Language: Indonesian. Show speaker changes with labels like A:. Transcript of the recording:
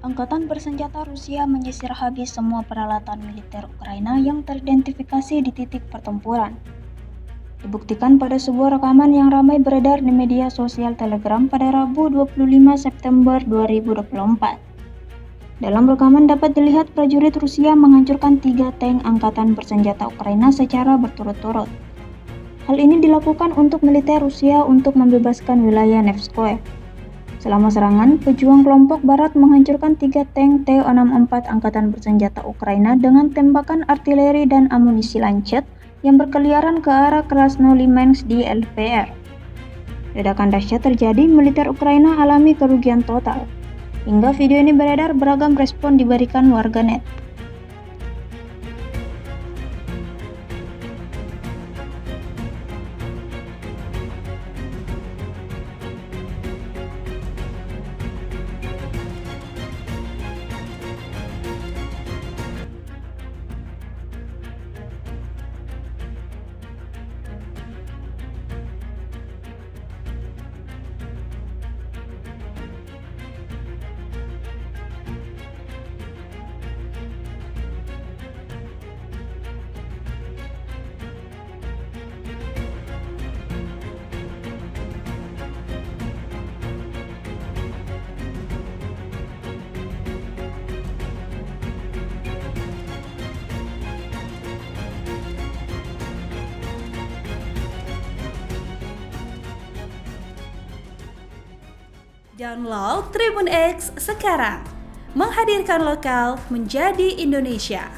A: Angkatan bersenjata Rusia menyisir habis semua peralatan militer Ukraina yang teridentifikasi di titik pertempuran. Dibuktikan pada sebuah rekaman yang ramai beredar di media sosial Telegram pada Rabu 25 September 2024. Dalam rekaman dapat dilihat prajurit Rusia menghancurkan 3 tank angkatan bersenjata Ukraina secara berturut-turut. Hal ini dilakukan untuk militer Rusia untuk membebaskan wilayah Nevskoe. Selama serangan, pejuang kelompok barat menghancurkan 3 tank Tu-64 angkatan bersenjata Ukraina dengan tembakan artileri dan amunisi lancet yang berkeliaran ke arah Krasnolimensk di LPR. Ledakan dahsyat terjadi, militer Ukraina alami kerugian total. Hingga video ini beredar, beragam respon diberikan warganet.
B: Download Tribun X sekarang, menghadirkan lokal menjadi Indonesia.